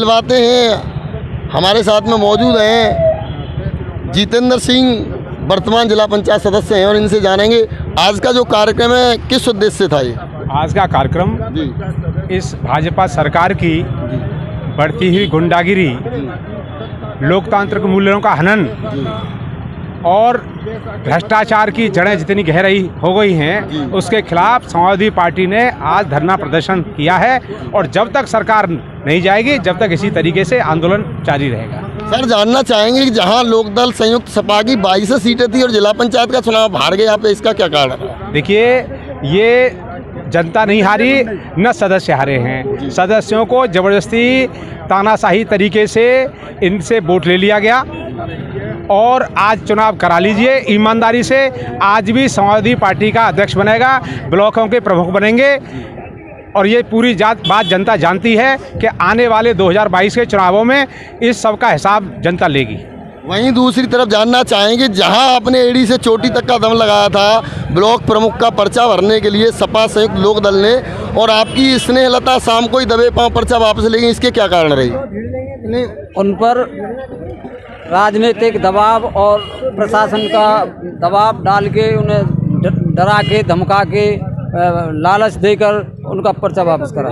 दिलवाते हैं। हमारे साथ में मौजूद हैं जितेंद्र सिंह, वर्तमान जिला पंचायत सदस्य हैं, और इनसे जानेंगे आज का जो कार्यक्रम है किस उद्देश्य से था। ये आज का कार्यक्रम इस भाजपा सरकार की बढ़ती हुई गुंडागिरी, लोकतांत्रिक मूल्यों का हनन और भ्रष्टाचार की जड़ें जितनी गहराई हो गई हैं, उसके खिलाफ समाजवादी पार्टी ने आज धरना प्रदर्शन किया है। और जब तक सरकार नहीं जाएगी, जब तक इसी तरीके से आंदोलन जारी रहेगा। सर, जानना चाहेंगे कि जहां लोकदल संयुक्त सपा की 22 सीटें थी और जिला पंचायत का चुनाव हार गए, यहाँ पे इसका क्या कारण है? देखिए, ये जनता नहीं हारी, न सदस्य हारे हैं। सदस्यों को ज़बरदस्ती तानाशाही तरीके से इनसे वोट ले लिया गया और आज चुनाव करा लीजिए ईमानदारी से। आज भी समाजवादी पार्टी का अध्यक्ष बनेगा, ब्लॉकों के प्रमुख बनेंगे, और ये पूरी बात जनता जानती है कि आने वाले 2022 के चुनावों में इस सब का हिसाब जनता लेगी। वहीं दूसरी तरफ जानना चाहेंगे, जहां आपने एड़ी से चोटी तक का दम लगाया था ब्लॉक प्रमुख का पर्चा भरने के लिए सपा संयुक्त लोक दल ने, और आपकी स्नेहलता शाम को ही दबे पांव पर्चा वापस ले गई, इसके क्या कारण रही? उन पर राजनीतिक दबाव और प्रशासन का दबाव डाल के, उन्हें डरा के, धमका के, लालच देकर उनका पर्चा वापस करा।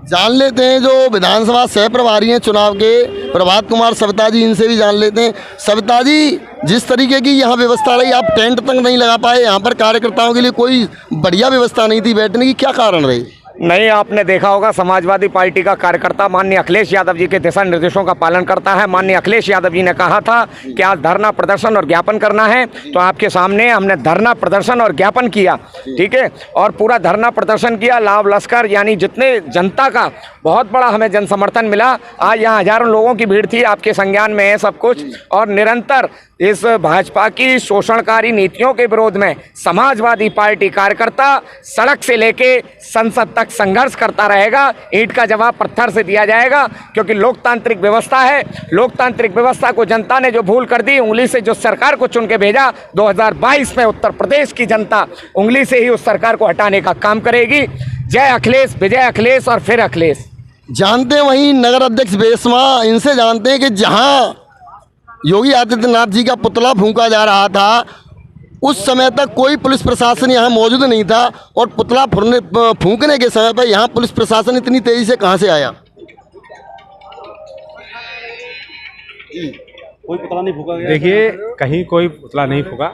जान लेते हैं जो विधानसभा सह प्रभारी हैं चुनाव के, प्रभात कुमार सविता जी, इनसे भी जान लेते हैं। सविता जी, जिस तरीके की यहाँ व्यवस्था रही, आप टेंट तक नहीं लगा पाए, यहाँ पर कार्यकर्ताओं के लिए कोई बढ़िया व्यवस्था नहीं थी बैठने की, क्या कारण रही? नहीं, आपने देखा होगा समाजवादी पार्टी का कार्यकर्ता माननीय अखिलेश यादव जी के दिशा निर्देशों का पालन करता है। माननीय अखिलेश यादव जी ने कहा था कि आज धरना प्रदर्शन और ज्ञापन करना है, तो आपके सामने हमने धरना प्रदर्शन और ज्ञापन किया, ठीक है, और पूरा धरना प्रदर्शन किया। लाभ लश्कर यानी जितने जनता का बहुत बड़ा हमें जन समर्थन मिला। आज यहाँ हजारों लोगों की भीड़ थी, आपके संज्ञान में है सब कुछ। और निरंतर इस भाजपा की शोषणकारी नीतियों के विरोध में समाजवादी पार्टी कार्यकर्ता सड़क से लेके संसद तक संघर्ष करता रहेगा। ईंट का जवाब पत्थर से दिया जाएगा, क्योंकि लोकतांत्रिक व्यवस्था है। लोकतांत्रिक व्यवस्था को जनता ने जो भूल कर दी, उंगली से जो सरकार को चुन के भेजा, 2022 में उत्तर प्रदेश की जनता उंगली से ही उस सरकार को हटाने का काम करेगी। जय अखिलेश, विजय अखिलेश और फिर अखिलेश। जानते हैं वहीं नगर अध्यक्ष बेस्मा, इनसे जानते हैं कि जहां योगी आदित्यनाथ जी का पुतला फूंका जा रहा था, उस समय तक कोई पुलिस प्रशासन यहाँ मौजूद नहीं था, और पुतला फूंकने के समय पर यहाँ पुलिस प्रशासन इतनी तेजी से कहाँ से आया? कोई पुतला नहीं फूंका गया। देखिए, कहीं कोई पुतला नहीं फूंका,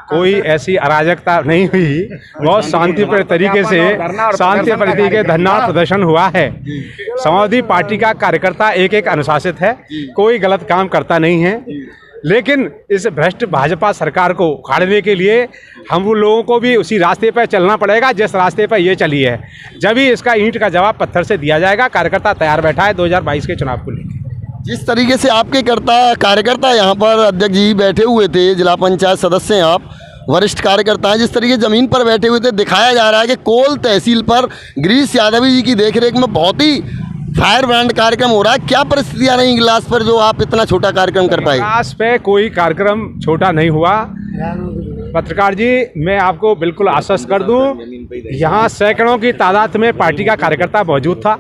कोई ऐसी अराजकता नहीं हुई। बहुत शांतिपूर्ण तरीके से धरना प्रदर्शन हुआ है। समाजवादी पार्टी का कार्यकर्ता एक एक अनुशासित है, कोई गलत काम करता नहीं है। लेकिन इस भ्रष्ट भाजपा सरकार को उखाड़ने के लिए हम लोगों को भी उसी रास्ते पर चलना पड़ेगा जिस रास्ते पर ये चली है। जब ही इसका ईंट का जवाब पत्थर से दिया जाएगा। कार्यकर्ता तैयार बैठा है 2022 के चुनाव को लेकर। जिस तरीके से आपके कार्यकर्ता यहाँ पर अध्यक्ष जी बैठे हुए थे, जिला पंचायत सदस्य हैं आप, वरिष्ठ कार्यकर्ता हैं, जिस तरीके ज़मीन पर बैठे हुए थे, दिखाया जा रहा है कि कोल तहसील पर गिरीश यादव जी की देखरेख में बहुत ही फायर ब्रांड कार्यक्रम हो रहा है। क्या परिस्थितियाँ रही इगलास पर जो आप इतना छोटा कार्यक्रम कर पाए? इगलास पे कोई कार्यक्रम छोटा नहीं हुआ। पत्रकार जी, मैं आपको बिल्कुल आश्वस्त कर दूं, यहाँ सैकड़ों की तादाद में पार्टी का कार्यकर्ता मौजूद था।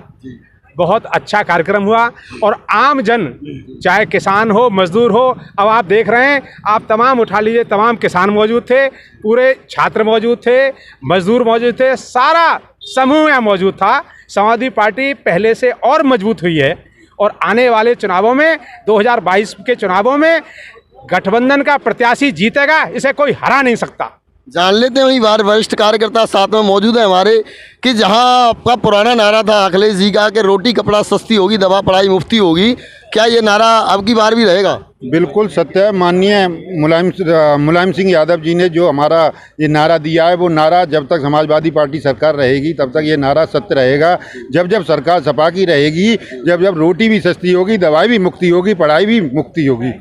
बहुत अच्छा कार्यक्रम हुआ, और आम जन, चाहे किसान हो, मजदूर हो, अब आप देख रहे हैं, आप तमाम उठा लीजिए, तमाम किसान मौजूद थे, पूरे छात्र मौजूद थे, मजदूर मौजूद थे, सारा समूह यहाँ मौजूद था। समाजवादी पार्टी पहले से और मजबूत हुई है, और आने वाले चुनावों में 2022 के चुनावों में गठबंधन का प्रत्याशी जीतेगा, इसे कोई हरा नहीं सकता। जान लेते हैं वही बार वरिष्ठ कार्यकर्ता साथ में मौजूद है हमारे, कि जहां आपका पुराना नारा था अखिलेश जी का कि रोटी कपड़ा सस्ती होगी, दवा पढ़ाई मुफ्ती होगी, क्या ये नारा अब की बार भी रहेगा? बिल्कुल सत्य है। माननीय मुलायम सिंह यादव जी ने जो हमारा ये नारा दिया है, वो नारा जब तक समाजवादी पार्टी सरकार रहेगी तब तक ये नारा सत्य रहेगा। जब जब सरकार सपा की रहेगी, जब जब रोटी भी सस्ती होगी, दवाई भी मुफ्ती होगी, पढ़ाई भी मुफ्ती होगी,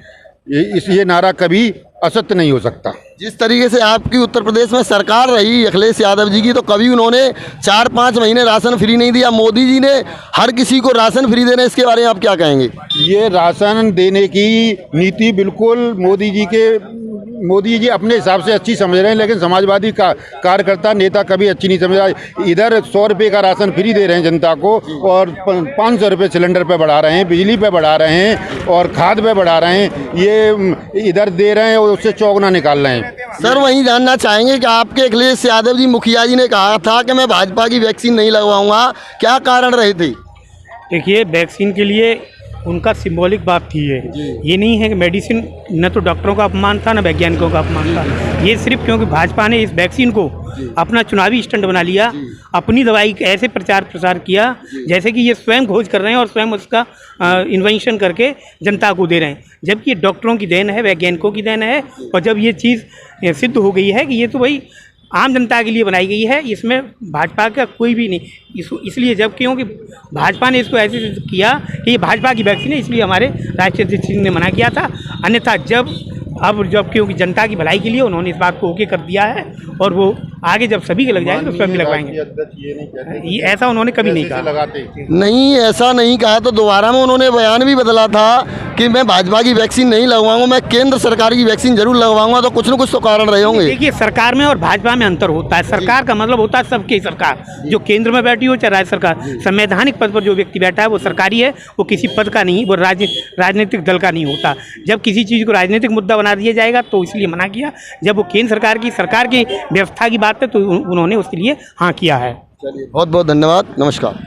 ये नारा कभी असत्य नहीं हो सकता। जिस तरीके से आपकी उत्तर प्रदेश में सरकार रही अखिलेश यादव जी की, तो कभी उन्होंने 4-5 महीने राशन फ्री नहीं दिया। मोदी जी ने हर किसी को राशन फ्री देना, इसके बारे में आप क्या कहेंगे? ये राशन देने की नीति बिल्कुल मोदी जी के मोदी जी अपने हिसाब से अच्छी समझ रहे हैं, लेकिन समाजवादी का कार्यकर्ता नेता कभी अच्छी नहीं समझ रहा। इधर 100 रुपये का राशन फ्री दे रहे हैं जनता को और 500 रुपये सिलेंडर पे बढ़ा रहे हैं, बिजली पे बढ़ा रहे हैं और खाद पे बढ़ा रहे हैं। ये इधर दे रहे हैं और उससे चौगुना निकाल रहे हैं। सर वहीं जानना चाहेंगे कि आपके अखिलेश यादव जी मुखिया जी ने कहा था कि मैं भाजपा की वैक्सीन नहीं लगवाऊंगा, क्या कारण रहे थे? देखिए, वैक्सीन के लिए उनका सिंबॉलिक बात थी ये नहीं है कि मेडिसिन, न तो डॉक्टरों का अपमान था न वैज्ञानिकों का अपमान था। ये सिर्फ क्योंकि भाजपा ने इस वैक्सीन को अपना चुनावी स्टंट बना लिया, अपनी दवाई का ऐसे प्रचार प्रसार किया जैसे कि ये स्वयं खोज कर रहे हैं और स्वयं उसका इन्वेंशन करके जनता को दे रहे हैं, जबकि ये डॉक्टरों की देन है, वैज्ञानिकों की देन है। और जब ये चीज़ सिद्ध हो गई है कि ये तो भाई आम जनता के लिए बनाई गई है, इसमें भाजपा का कोई भी नहीं, इसलिए जब क्योंकि भाजपा ने इसको ऐसे किया कि ये भाजपा की वैक्सीन है, इसलिए हमारे राष्ट्रीय अध्यक्ष जी ने मना किया था। अन्यथा जब क्योंकि जनता की भलाई के लिए उन्होंने इस बात को ओके कर दिया है और वो आगे जब सभी के लग जाएंगे तो स्वयं भी लगवाएंगे। ये ऐसा उन्होंने कभी नहीं कहा। नहीं, ऐसा नहीं कहा तो दोबारा में उन्होंने बयान भी बदला था कि मैं भाजपा की वैक्सीन नहीं लगवाऊंगा, मैं केंद्र सरकार की वैक्सीन जरूर लगवाऊंगा। तो कुछ न कुछ तो कारण रहे होंगे। देखिए, सरकार में और भाजपा में अंतर होता है। सरकार का मतलब होता है सबकी सरकार, जो केंद्र में बैठी हो चाहे राज्य सरकार। संवैधानिक पद पर जो व्यक्ति बैठा है वो सरकारी है, वो किसी पद का नहीं, वो राजनीतिक दल का नहीं होता। जब किसी चीज़ को राजनीतिक मुद्दा बना दिया जाएगा तो इसलिए मना किया। जब वो केंद्र सरकार की व्यवस्था की बात है तो उन्होंने उसके लिए हाँ किया है। बहुत बहुत धन्यवाद, नमस्कार।